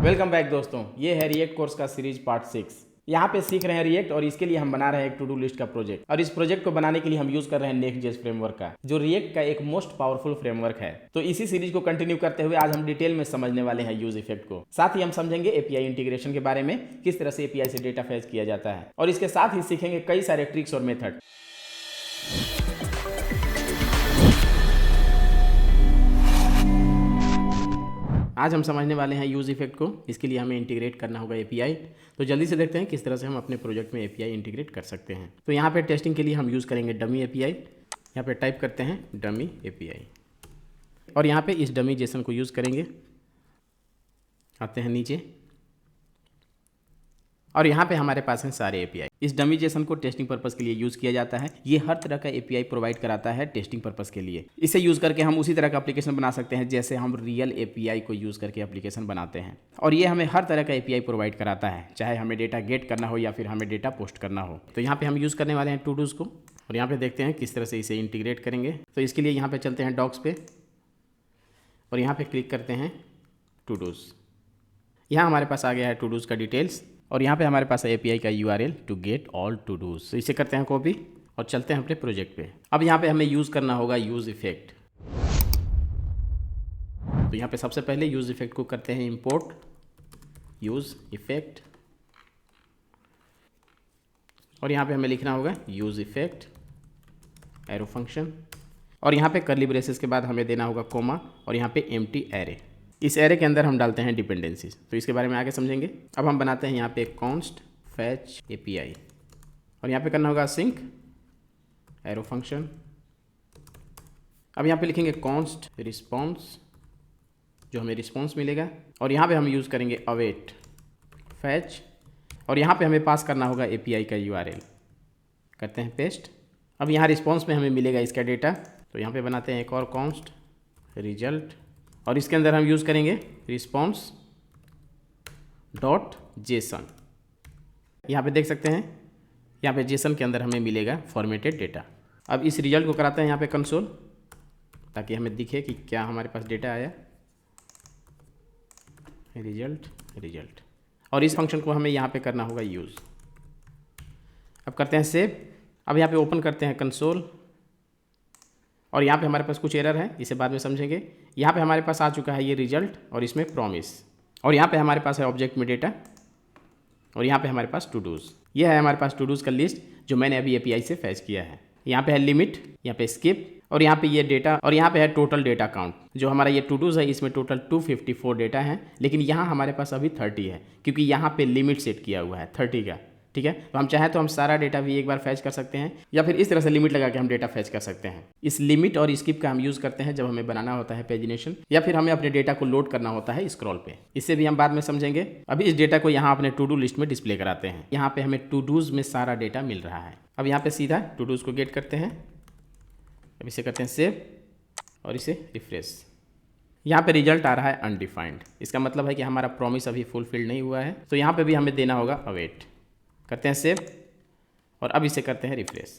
Welcome back दोस्तों, ये है रिएक्ट कोर्स का सीरीज पार्ट 6। यहाँ पे सीख रहे हैं रिएक्ट और इसके लिए हम बना रहे हैं एक टू डू लिस्ट का प्रोजेक्ट। और इस प्रोजेक्ट को बनाने के लिए हम यूज कर रहे हैं नेक्स्ट.जेएस फ्रेमवर्क का, जो रिएक्ट का एक मोस्ट पावरफुल फ्रेमवर्क है। तो इसी सीरीज को कंटिन्यू करते हुए आज हम डिटेल में समझने वाले हैं यूज इफेक्ट को। साथ ही हम समझेंगे एपीआई इंटीग्रेशन के बारे में, किस तरह से एपीआई से डेटा फेच किया जाता है, और इसके साथ ही सीखेंगे कई सारे ट्रिक्स और मेथड। आज हम समझने वाले हैं यूज इफेक्ट को। इसके लिए हमें इंटीग्रेट करना होगा एपीआई। तो जल्दी से देखते हैं किस तरह से हम अपने प्रोजेक्ट में एपीआई इंटीग्रेट कर सकते हैं। तो यहाँ पे टेस्टिंग के लिए हम यूज़ करेंगे डमी एपीआई। यहाँ पे टाइप करते हैं डमी एपीआई और यहाँ पे इस डमी जेसन को यूज़ करेंगे। आते हैं नीचे और यहाँ पे हमारे पास हैं सारे एपीआई। इस डमी जेसन को टेस्टिंग पर्पस के लिए यूज़ किया जाता है। ये हर तरह का एपीआई प्रोवाइड कराता है टेस्टिंग पर्पस के लिए। इसे यूज़ करके हम उसी तरह का एप्लीकेशन बना सकते हैं जैसे हम रियल एपीआई को यूज़ करके एप्लीकेशन बनाते हैं। और ये हमें हर तरह का एपीआई प्रोवाइड कराता है, चाहे हमें डेटा गेट करना हो या फिर हमें डेटा पोस्ट करना हो। तो यहाँ पे हम यूज़ करने वाले हैं टू डूज़ को और यहाँ पे देखते हैं किस तरह से इसे इंटीग्रेट करेंगे। तो इसके लिए यहाँ पे चलते हैं डॉक्स पे और यहाँ पे क्लिक करते हैं टू डूज़। यहाँ हमारे पास आ गया है टू डूज़ का डिटेल्स और यहाँ पे हमारे पास है एपीआई का URL to get all todos. तो इसे करते हैं कॉपी और चलते हैं अपने प्रोजेक्ट पे। अब यहाँ पे हमें यूज़ करना होगा यूज़ इफेक्ट। तो यहाँ पे सबसे पहले यूज़ इफेक्ट को करते हैं इंपोर्ट यूज़ इफेक्ट और यहाँ पे हमें लिखना होगा यूज़ इफेक्ट एरो फंक्शन और यहाँ पे कर्ली ब्रेसेस के बाद हमें देना होगा कोमा और यहाँ पे एम्प्टी एरे। इस एरे के अंदर हम डालते हैं डिपेंडेंसीज। तो इसके बारे में आगे समझेंगे। अब हम बनाते हैं यहाँ पे कॉन्स्ट फैच एपीआई और यहाँ पे करना होगा सिंक एरो फंक्शन। अब यहाँ पे लिखेंगे कॉन्स्ट रिस्पॉन्स, जो हमें रिस्पॉन्स मिलेगा और यहाँ पे हम यूज़ करेंगे अवेट फैच और यहाँ पे हमें पास करना होगा एपीआई का यूआरएल। करते हैं पेस्ट। अब यहाँ रिस्पॉन्स में हमें मिलेगा इसका डेटा। तो यहाँ पे बनाते हैं एक और कॉन्स्ट रिजल्ट और इसके अंदर हम यूज़ करेंगे रिस्पॉन्स डॉट जेसन। यहाँ पे देख सकते हैं, यहाँ पे जेसन के अंदर हमें मिलेगा फॉर्मेटेड डेटा। अब इस रिजल्ट को कराते हैं यहाँ पे कंसोल, ताकि हमें दिखे कि क्या हमारे पास डेटा आया। रिजल्ट और इस फंक्शन को हमें यहाँ पे करना होगा यूज़। अब करते हैं सेव। अब यहाँ पे ओपन करते हैं कंसोल और यहाँ पे हमारे पास कुछ एरर है, इसे बाद में समझेंगे। यहाँ पे हमारे पास आ चुका है ये रिजल्ट और इसमें प्रॉमिस और यहाँ पे हमारे पास है ऑब्जेक्ट में डेटा और यहाँ पे हमारे पास टू डूज़। ये है हमारे पास टू डूज़ का लिस्ट जो मैंने अभी एपीआई से फैच किया है। यहाँ पे है लिमिट, यहाँ पे स्किप और यहाँ पे ये डेटा और यहाँ पे है टोटल डेटा काउंट। जो हमारा ये टू डूज़ है इसमें टोटल 254 डेटा है, लेकिन यहाँ हमारे पास अभी 30 है क्योंकि यहाँ पे लिमिट सेट किया हुआ है 30 का। ठीक है, तो हम चाहें तो हम सारा डेटा भी एक बार फैच कर सकते हैं या फिर इस तरह से लिमिट लगा के हम डेटा फैच कर सकते हैं। इस लिमिट और स्किप का हम यूज़ करते हैं जब हमें बनाना होता है पेजिनेशन या फिर हमें अपने डेटा को लोड करना होता है स्क्रॉल पे। इससे भी हम बाद में समझेंगे। अभी इस डेटा को यहाँ अपने टू डू लिस्ट में डिस्प्ले कराते हैं। यहाँ पे हमें टू डूज में सारा डेटा मिल रहा है। अब यहाँ पे सीधा टू डूज को गेट करते हैं। अब इसे करते हैं सेव और इसे रिफ्रेश। यहाँ पे रिजल्ट आ रहा है अनडिफाइंड। इसका मतलब है कि हमारा प्रॉमिस अभी फुलफिल नहीं हुआ है। तो यहाँ पे भी हमें देना होगा अवेट। करते हैं सेव और अब इसे करते हैं रिफ्रेश।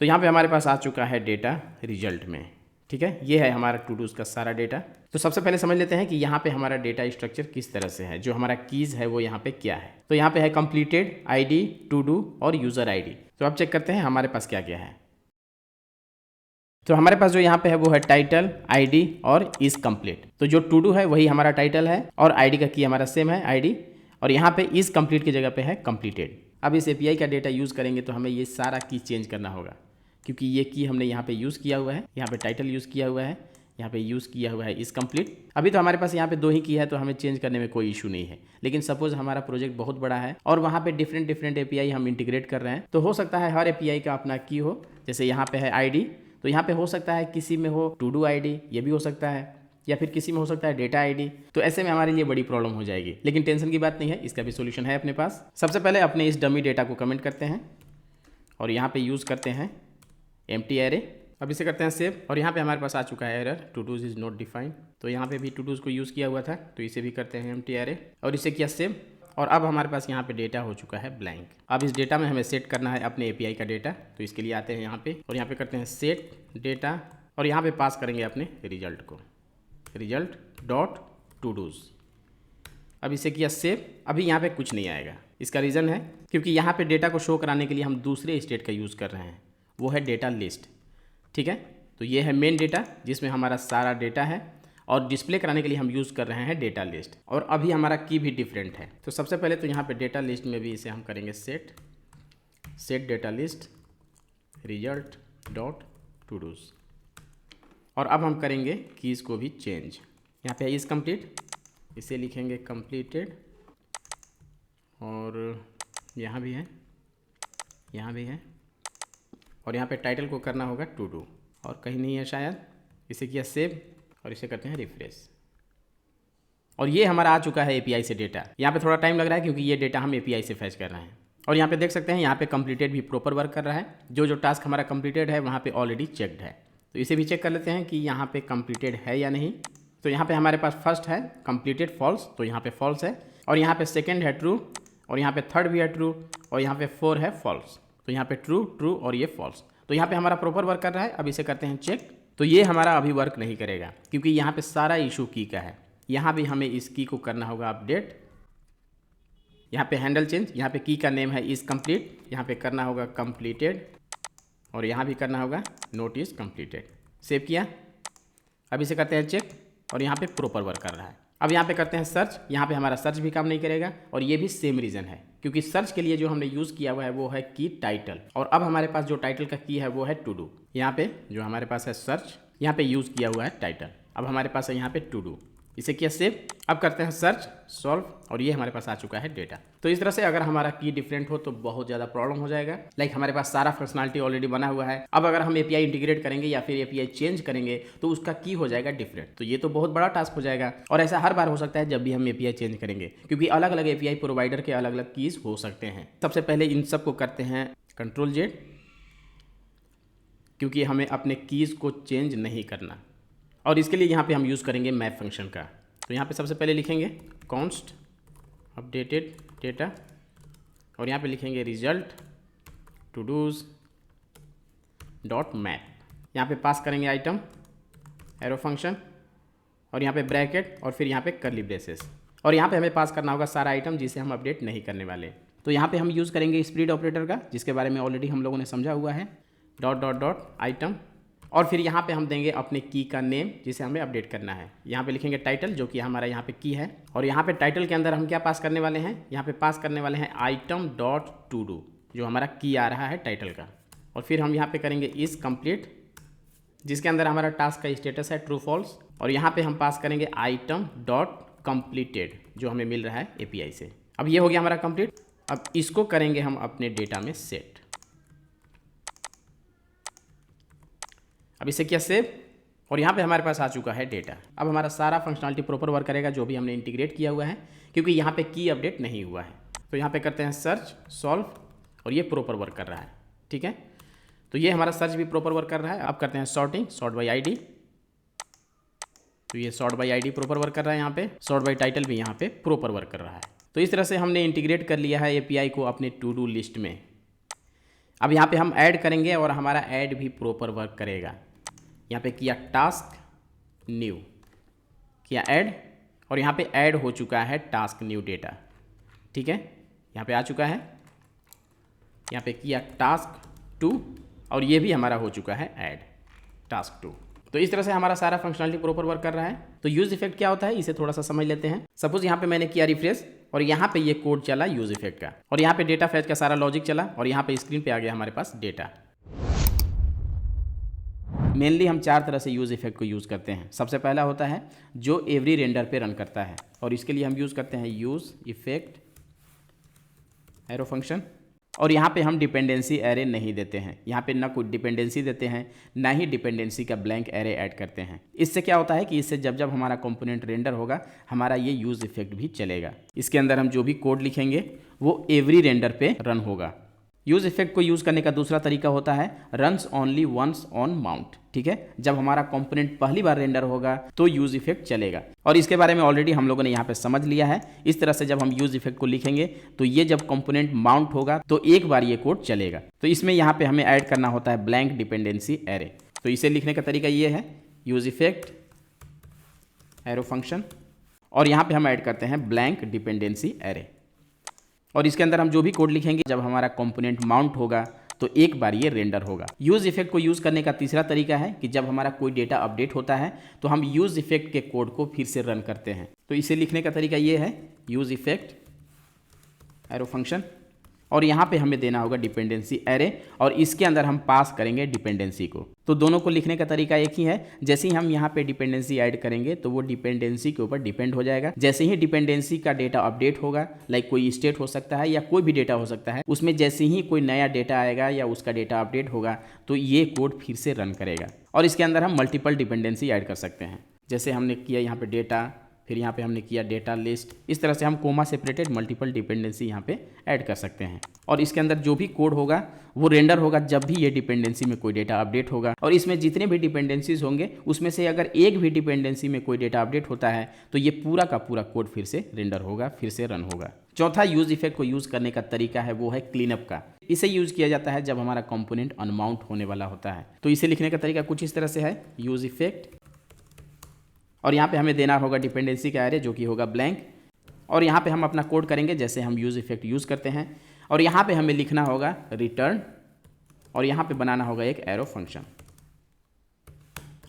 तो यहाँ पे हमारे पास आ चुका है डेटा रिजल्ट में। ठीक है, ये है हमारा टू डूज का सारा डेटा। तो सबसे पहले समझ लेते हैं कि यहाँ पे हमारा डेटा स्ट्रक्चर किस तरह से है। जो हमारा कीज़ है वो यहाँ पे क्या है। तो यहाँ पे है कंप्लीटेड, आईडी, टू डू और यूज़र आईडी। तो अब चेक करते हैं हमारे पास क्या क्या है। तो हमारे पास जो यहाँ पे है वो है टाइटल, आईडी और इज कंप्लीट। तो जो टू डू है वही हमारा टाइटल है और आईडी का की हमारा सेम है आईडी और यहाँ पे इज कंप्लीट की जगह पे है कंप्लीटेड। अब इस एपीआई का डेटा यूज़ करेंगे तो हमें ये सारा की चेंज करना होगा क्योंकि ये की हमने यहाँ पे यूज़ किया हुआ है। यहाँ पे टाइटल यूज़ किया हुआ है, यहाँ पे यूज़ किया हुआ है इज कंप्लीट। अभी तो हमारे पास यहाँ पे 2 ही की है तो हमें चेंज करने में कोई इशू नहीं है। लेकिन सपोज हमारा प्रोजेक्ट बहुत बड़ा है और वहाँ पे डिफरेंट एपीआई हम इंटीग्रेट कर रहे हैं, तो हो सकता है हर एपीआई का अपना की हो। जैसे यहाँ पे है आईडी, तो यहाँ पे हो सकता है किसी में हो टू डू आईडी, ये भी हो सकता है, या फिर किसी में हो सकता है डेटा आईडी। तो ऐसे में हमारे लिए बड़ी प्रॉब्लम हो जाएगी। लेकिन टेंशन की बात नहीं है, इसका भी सोल्यूशन है अपने पास। सबसे पहले अपने इस डमी डेटा को कमेंट करते हैं और यहाँ पे यूज़ करते हैं एम्प्टी एरे। अब इसे करते हैं सेव और यहाँ पे हमारे पास आ चुका है error todos is not defined. तो यहाँ पे भी टू डूज को यूज़ किया हुआ था, तो इसे भी करते हैं एम्प्टी एरे और इसे किया सेव और अब हमारे पास यहाँ पे डेटा हो चुका है ब्लैंक। अब इस डेटा में हमें सेट करना है अपने एपीआई का डेटा। तो इसके लिए आते हैं यहाँ पे और यहाँ पे करते हैं सेट डेटा और यहाँ पे पास करेंगे अपने रिजल्ट को, रिजल्ट डॉट टू डूज। अब इसे किया सेव। अभी यहाँ पे कुछ नहीं आएगा। इसका रीज़न है क्योंकि यहाँ पे डेटा को शो कराने के लिए हम दूसरे स्टेट का यूज़ कर रहे हैं, वो है डेटा लिस्ट। ठीक है, तो ये है मेन डेटा जिसमें हमारा सारा डेटा है, और डिस्प्ले कराने के लिए हम यूज़ कर रहे हैं डेटा लिस्ट। और अभी हमारा की भी डिफरेंट है। तो सबसे पहले तो यहाँ पे डेटा लिस्ट में भी इसे हम करेंगे set data list result dot todos. और अब हम करेंगे कीज़ को भी चेंज। यहाँ पे इज़ कंप्लीट, इसे लिखेंगे कंप्लीटेड, और यहाँ भी है, यहाँ भी है, और यहाँ पे टाइटल को करना होगा टू डू, और कहीं नहीं है शायद। इसे किया सेव और इसे करते हैं रिफ्रेश, और ये हमारा आ चुका है एपीआई से डेटा। यहाँ पे थोड़ा टाइम लग रहा है क्योंकि ये डेटा हम एपीआई से फैच कर रहे हैं। और यहाँ पे देख सकते हैं यहाँ पे कंप्लीटेड भी प्रॉपर वर्क कर रहा है। जो टास्क हमारा कंप्लीटेड है वहाँ पे ऑलरेडी चेक्ड है। तो इसे भी चेक कर लेते हैं कि यहाँ पे कंप्लीटेड है या नहीं। तो यहाँ पे हमारे पास फर्स्ट है कंप्लीटेड फॉल्स, तो यहाँ पे फॉल्स है, और यहाँ पे सेकेंड है ट्रू, और यहाँ पे थर्ड भी है ट्रू, और यहाँ पे 4 है फॉल्स। तो यहाँ पे ट्रू ट्रू और ये फॉल्स। तो यहाँ पे हमारा प्रॉपर वर्क कर रहा है। अब इसे करते हैं चेक। तो ये हमारा अभी वर्क नहीं करेगा क्योंकि यहाँ पे सारा इशू की का है। यहाँ भी हमें इस की को करना होगा अपडेट। यहाँ पे हैंडल चेंज, यहाँ पे की का नेम है इज़ कंप्लीट, यहाँ पे करना होगा कंप्लीटेड, और यहाँ भी करना होगा नोट इज़ कंप्लीटेड। सेव किया। अब इसे करते हैं चेक, और यहाँ पे प्रॉपर वर्क कर रहा है। अब यहाँ पे करते हैं सर्च। यहाँ पे हमारा सर्च भी काम नहीं करेगा, और ये भी सेम रीज़न है क्योंकि सर्च के लिए जो हमने यूज़ किया हुआ है वो है की टाइटल, और अब हमारे पास जो टाइटल का की है वो है टू डू। यहाँ पे जो हमारे पास है सर्च, यहाँ पे यूज़ किया हुआ है टाइटल। अब हमारे पास है यहाँ पे टू डू। इसे किया सेव। अब करते हैं सर्च सॉल्व, और ये हमारे पास आ चुका है डेटा। तो इस तरह से अगर हमारा की डिफरेंट हो तो बहुत ज़्यादा प्रॉब्लम हो जाएगा। लाइक हमारे पास सारा फंक्शनलिटी ऑलरेडी बना हुआ है। अब अगर हम एपीआई इंटीग्रेट करेंगे या फिर एपीआई चेंज करेंगे तो उसका की हो जाएगा डिफरेंट। तो ये तो बहुत बड़ा टास्क हो जाएगा, और ऐसा हर बार हो सकता है जब भी हम एपीआई चेंज करेंगे, क्योंकि अलग अलग एपीआई प्रोवाइडर के अलग अलग कीज़ हो सकते हैं। सबसे पहले इन सब को करते हैं Ctrl+Z, क्योंकि हमें अपने कीज़ को चेंज नहीं करना, और इसके लिए यहाँ पे हम यूज़ करेंगे मैप फंक्शन का। तो यहाँ पे सबसे पहले लिखेंगे कॉन्स्ट अपडेटेड डेटा, और यहाँ पे लिखेंगे result todos dot map. यहाँ पे पास करेंगे आइटम एरो फंक्शन, और यहाँ पे ब्रैकेट, और फिर यहाँ पे कर्ली ब्रेसेस, और यहाँ पे हमें पास करना होगा सारा आइटम जिसे हम अपडेट नहीं करने वाले। तो यहाँ पे हम यूज़ करेंगे स्प्लिट ऑपरेटर का, जिसके बारे में ऑलरेडी हम लोगों ने समझा हुआ है। डॉट डॉट डॉट आइटम, और फिर यहाँ पे हम देंगे अपने की का नेम जिसे हमें अपडेट करना है। यहाँ पे लिखेंगे टाइटल, जो कि हमारा यहाँ पे की है, और यहाँ पे टाइटल के अंदर हम क्या पास करने वाले हैं, यहाँ पे पास करने वाले हैं आइटम डॉट टू डू, जो हमारा की आ रहा है टाइटल का। और फिर हम यहाँ पे करेंगे इज़ कंप्लीट, जिसके अंदर हमारा टास्क का स्टेटस है ट्रू फॉल्स, और यहाँ पे हम पास करेंगे आइटम डॉट कंप्लीटेड, जो हमें मिल रहा है एपीआई से। अब ये हो गया हमारा कंप्लीट। अब इसको करेंगे हम अपने डेटा में सेट। अब इसे किया सेव, और यहाँ पे हमारे पास आ चुका है डेटा। अब हमारा सारा फंक्शनलिटी प्रॉपर वर्क करेगा जो भी हमने इंटीग्रेट किया हुआ है, क्योंकि यहाँ पे की अपडेट नहीं हुआ है। तो यहाँ पे करते हैं सर्च सॉल्व, और ये प्रॉपर वर्क कर रहा है। ठीक है, तो ये हमारा सर्च भी प्रॉपर वर्क कर रहा है। अब करते हैं सॉर्टिंग, सॉर्ट बाई आईडी। तो ये sort by ID proper work कर रहा है। यहाँ पे सॉर्ट बाई टाइटल भी यहाँ पे प्रॉपर वर्क कर रहा है। तो इस तरह से हमने इंटीग्रेट कर लिया है एपीआई को अपने टू डू लिस्ट में। अब यहाँ पे हम ऐड करेंगे, और हमारा ऐड भी प्रॉपर वर्क करेगा। यहाँ पे किया टास्क न्यू, किया ऐड, और यहाँ पे ऐड हो चुका है टास्क न्यू डेटा। ठीक है, यहाँ पे आ चुका है। यहाँ पे किया टास्क 2, और ये भी हमारा हो चुका है ऐड टास्क 2। तो इस तरह से हमारा सारा फंक्शनलिटी प्रॉपर वर्क कर रहा है। तो यूज इफेक्ट क्या होता है इसे थोड़ा सा समझ लेते हैं। सपोज यहाँ पे मैंने किया रिफ्रेश, और यहाँ पे ये कोड चला यूज इफेक्ट का, और यहाँ पे डेटा फैच का सारा लॉजिक चला, और यहाँ पे स्क्रीन पे आ गया हमारे पास डेटा। मेनली हम 4 तरह से यूज़ इफेक्ट को यूज़ करते हैं। सबसे पहला होता है जो एवरी रेंडर पे रन करता है, और इसके लिए हम यूज़ करते हैं यूज़ इफेक्ट एरो फंक्शन। और यहाँ पे हम डिपेंडेंसी एरे नहीं देते हैं। यहाँ पे ना कोई डिपेंडेंसी देते हैं, ना ही डिपेंडेंसी का ब्लैंक एरे ऐड करते हैं। इससे क्या होता है कि इससे जब जब हमारा कंपोनेंट रेंडर होगा हमारा ये यूज़ इफेक्ट भी चलेगा। इसके अंदर हम जो भी कोड लिखेंगे वो एवरी रेंडर पे रन होगा। यूज़ इफेक्ट को यूज़ करने का दूसरा तरीका होता है runs only once on mount. ठीक है, जब हमारा कंपोनेंट पहली बार रेंडर होगा तो यूज़ इफेक्ट चलेगा, और इसके बारे में ऑलरेडी हम लोगों ने यहाँ पे समझ लिया है। इस तरह से जब हम यूज़ इफेक्ट को लिखेंगे तो ये जब कंपोनेंट माउंट होगा तो एक बार ये कोड चलेगा। तो इसमें यहाँ पे हमें ऐड करना होता है ब्लैंक डिपेंडेंसी एरे। तो इसे लिखने का तरीका ये है यूज़ इफेक्ट एरो फंक्शन, और यहाँ पे हम ऐड करते हैं ब्लैंक डिपेंडेंसी एरे। और इसके अंदर हम जो भी कोड लिखेंगे, जब हमारा कंपोनेंट माउंट होगा तो एक बार ये रेंडर होगा। यूज इफेक्ट को यूज करने का तीसरा तरीका है कि जब हमारा कोई डेटा अपडेट होता है तो हम यूज इफेक्ट के कोड को फिर से रन करते हैं। तो इसे लिखने का तरीका ये है, यूज इफेक्ट एरो फंक्शन, और यहाँ पे हमें देना होगा डिपेंडेंसी एरे, और इसके अंदर हम पास करेंगे डिपेंडेंसी को। तो दोनों को लिखने का तरीका एक ही है। जैसे ही हम यहाँ पे डिपेंडेंसी ऐड करेंगे तो वो डिपेंडेंसी के ऊपर डिपेंड हो जाएगा। जैसे ही डिपेंडेंसी का डेटा अपडेट होगा, लाइक कोई स्टेट हो सकता है या कोई भी डेटा हो सकता है, उसमें जैसे ही कोई नया डेटा आएगा या उसका डेटा अपडेट होगा तो ये कोड फिर से रन करेगा। और इसके अंदर हम मल्टीपल डिपेंडेंसी ऐड कर सकते हैं। जैसे हमने किया यहाँ पे डेटा, फिर यहाँ पे हमने किया डेटा लिस्ट, इस तरह से हम कोमा सेपरेटेड मल्टीपल डिपेंडेंसी यहाँ पे ऐड कर सकते हैं। और इसके अंदर जो भी कोड होगा वो रेंडर होगा जब भी ये डिपेंडेंसी में कोई डेटा अपडेट होगा। और इसमें जितने भी डिपेंडेंसीज होंगे उसमें से अगर एक भी डिपेंडेंसी में कोई डेटा अपडेट होता है तो ये पूरा का पूरा कोड फिर से रेंडर होगा, फिर से रन होगा। चौथा यूज इफेक्ट को यूज करने का तरीका है वो है क्लीनअप का। इसे यूज किया जाता है जब हमारा कंपोनेंट अनमाउंट होने वाला होता है। तो इसे लिखने का तरीका कुछ इस तरह से है, यूज इफेक्ट, और यहाँ पे हमें देना होगा डिपेंडेंसी का एरे जो कि होगा ब्लैंक, और यहाँ पे हम अपना कोड करेंगे जैसे हम यूज इफेक्ट यूज़ करते हैं। और यहाँ पे हमें लिखना होगा रिटर्न, और यहाँ पे बनाना होगा एक एरो फंक्शन।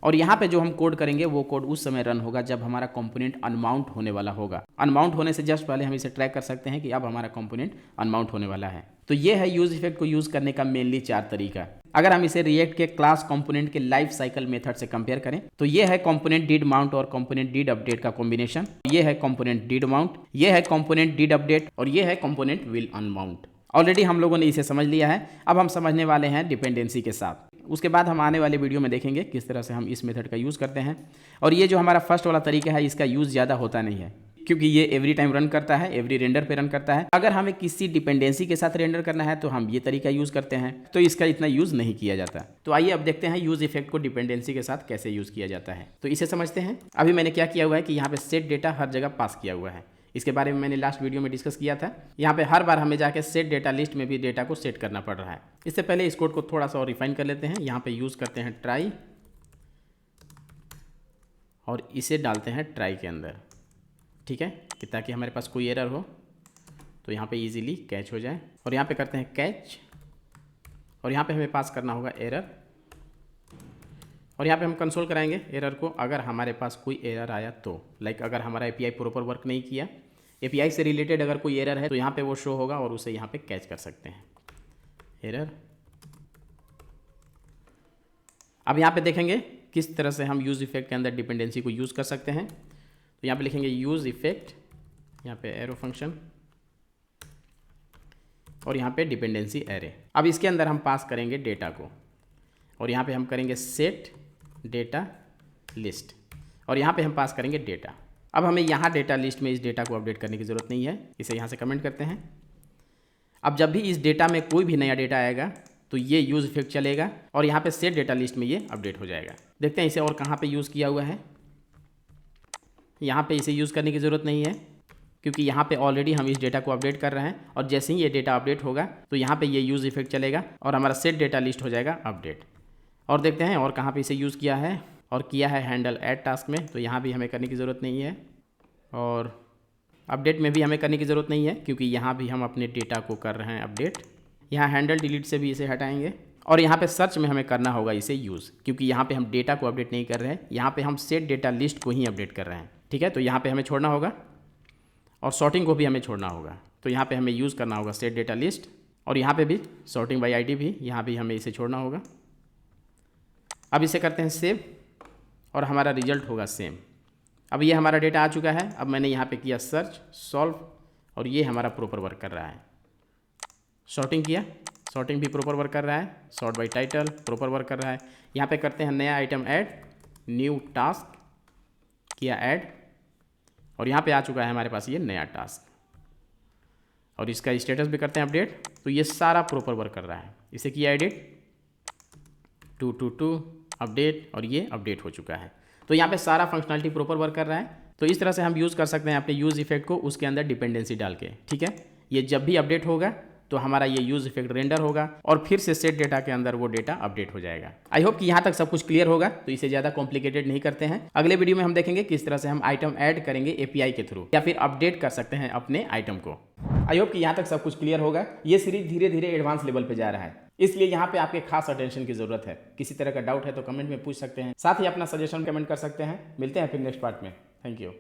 और यहाँ पे जो हम कोड करेंगे वो कोड उस समय रन होगा जब हमारा कंपोनेंट अनमाउंट होने वाला होगा। अनमाउंट होने से जस्ट पहले हम इसे ट्रैक कर सकते हैं कि अब हमारा कंपोनेंट अनमाउंट होने वाला है। तो ये है यूज इफेक्ट को यूज करने का मेनली 4 तरीका। अगर हम इसे रिएक्ट के क्लास कंपोनेंट के लाइफ साइकिल मेथड से कंपेयर करें तो ये है कंपोनेंट डिड माउंट और कंपोनेंट डिड अपडेट का कॉम्बिनेशन। ये है कंपोनेंट डिड माउंट, ये है कंपोनेंट डिड अपडेट, और ये है कंपोनेंट विल अनमाउंट। ऑलरेडी हम लोगों ने इसे समझ लिया है। अब हम समझने वाले हैं डिपेंडेंसी के साथ। उसके बाद हम आने वाले वीडियो में देखेंगे किस तरह से हम इस मेथड का यूज़ करते हैं। और ये जो हमारा फर्स्ट वाला तरीका है इसका यूज़ ज़्यादा होता नहीं है क्योंकि ये एवरी टाइम रन करता है, एवरी रेंडर पे रन करता है। अगर हमें किसी डिपेंडेंसी के साथ रेंडर करना है तो हम ये तरीका यूज़ करते हैं, तो इसका इतना यूज़ नहीं किया जाता। तो आइए अब देखते हैं यूज़ इफेक्ट को डिपेंडेंसी के साथ कैसे यूज़ किया जाता है। तो इसे समझते हैं। अभी मैंने क्या किया हुआ है कि यहाँ पे सेट डेटा हर जगह पास किया हुआ है। इसके बारे में मैंने लास्ट वीडियो में डिस्कस किया था। यहाँ पे हर बार हमें जाके सेट डेटा लिस्ट में भी डेटा को सेट करना पड़ रहा है। इससे पहले इस कोड को थोड़ा सा और रिफाइन कर लेते हैं। यहाँ पे यूज़ करते हैं ट्राई, और इसे डालते हैं ट्राई के अंदर, ठीक है, कि ताकि हमारे पास कोई एरर हो तो यहाँ पे इजीली कैच हो जाए। और यहाँ पे करते हैं कैच, और यहाँ पे हमें पास करना होगा एरर, और यहाँ पे हम कंसोल कराएंगे एरर को अगर हमारे पास कोई एरर आया तो। लाइक अगर हमारा एपीआई प्रॉपर वर्क नहीं किया, एपीआई से रिलेटेड अगर कोई एरर है तो यहाँ पे वो शो होगा और उसे यहाँ पे कैच कर सकते हैं, एरर। अब यहाँ पे देखेंगे किस तरह से हम यूज़ इफेक्ट के अंदर डिपेंडेंसी को यूज़ कर सकते हैं। तो यहाँ पे लिखेंगे यूज़ इफेक्ट, यहाँ पे एरो फंक्शन, और यहाँ पे डिपेंडेंसी एरे। अब इसके अंदर हम पास करेंगे डेटा को, और यहाँ पे हम करेंगे सेट डेटा लिस्ट, और यहाँ पे हम पास करेंगे डेटा। अब हमें यहाँ डेटा लिस्ट में इस डेटा को अपडेट करने की ज़रूरत नहीं है, इसे यहाँ से कमेंट करते हैं। अब जब भी इस डेटा में कोई भी नया डेटा आएगा तो ये यूज़ इफेक्ट चलेगा और यहाँ पे सेट डेटा लिस्ट में ये अपडेट हो जाएगा। देखते हैं इसे और कहाँ पे यूज़ किया हुआ है। यहाँ पे इसे यूज़ करने की ज़रूरत नहीं है क्योंकि यहाँ पे ऑलरेडी हम इस डेटा को अपडेट कर रहे हैं, और जैसे ही ये डेटा अपडेट होगा तो यहाँ पे ये यूज़ इफेक्ट चलेगा और हमारा सेट डेटा लिस्ट हो जाएगा अपडेट। और देखते हैं और कहाँ पे इसे यूज़ किया है, और किया है हैंडल ऐड टास्क में, तो यहाँ भी हमें करने की ज़रूरत नहीं है, और अपडेट में भी हमें करने की ज़रूरत नहीं है क्योंकि यहाँ भी हम अपने डेटा को कर रहे हैं अपडेट। यहाँ हैंडल डिलीट से भी इसे हटाएंगे, और यहाँ पे सर्च में हमें करना होगा इसे यूज़, क्योंकि यहाँ पे हम डेटा को अपडेट नहीं कर रहे हैं, यहाँ पे हम सेट डेटा लिस्ट को ही अपडेट कर रहे हैं, ठीक है। तो यहाँ पे हमें छोड़ना होगा और सॉर्टिंग को भी हमें छोड़ना होगा। तो यहाँ पे हमें यूज़ करना होगा सेट डेटा लिस्ट, और यहाँ पे भी सॉर्टिंग बाय आईडी भी, यहाँ भी हमें इसे छोड़ना होगा। अब इसे करते हैं सेव, और हमारा रिजल्ट होगा सेम। अब ये हमारा डेटा आ चुका है। अब मैंने यहाँ पे किया सर्च सॉल्व, और ये हमारा प्रॉपर वर्क कर रहा है। सॉर्टिंग किया, सॉर्टिंग भी प्रॉपर वर्क कर रहा है। Sort by title proper work कर रहा है। यहाँ पे करते हैं नया आइटम ऐड, न्यू टास्क किया ऐड, और यहाँ पे आ चुका है हमारे पास ये नया टास्क, और इसका स्टेटस भी करते हैं अपडेट। तो ये सारा प्रॉपर वर्क कर रहा है। इसे किया एडिट 222 अपडेट, और ये अपडेट हो चुका है। तो यहाँ पे सारा फंक्शनलिटी प्रॉपर वर्क कर रहा है। तो इस तरह से हम यूज़ कर सकते हैं अपने यूज़ इफेक्ट को उसके अंदर डिपेंडेंसी डाल के, ठीक है। ये जब भी अपडेट होगा तो हमारा ये यूज इफेक्ट रेंडर होगा और फिर से सेट डेटा के अंदर वो डेटा अपडेट हो जाएगा। आई होप कि यहाँ तक सब कुछ क्लियर होगा, तो इसे ज़्यादा कॉम्प्लिकेटेड नहीं करते हैं। अगले वीडियो में हम देखेंगे किस तरह से हम आइटम ऐड करेंगे एपीआई के थ्रू या फिर अपडेट कर सकते हैं अपने आइटम को। आई होप कि यहाँ तक सब कुछ क्लियर होगा। ये सीरीज धीरे धीरे एडवांस लेवल पे जा रहा है, इसलिए यहाँ पे आपके खास अटेंशन की जरूरत है। किसी तरह का डाउट है तो कमेंट में पूछ सकते हैं, साथ ही अपना सजेशन कमेंट कर सकते हैं। मिलते हैं फिर नेक्स्ट पार्ट में। Thank you.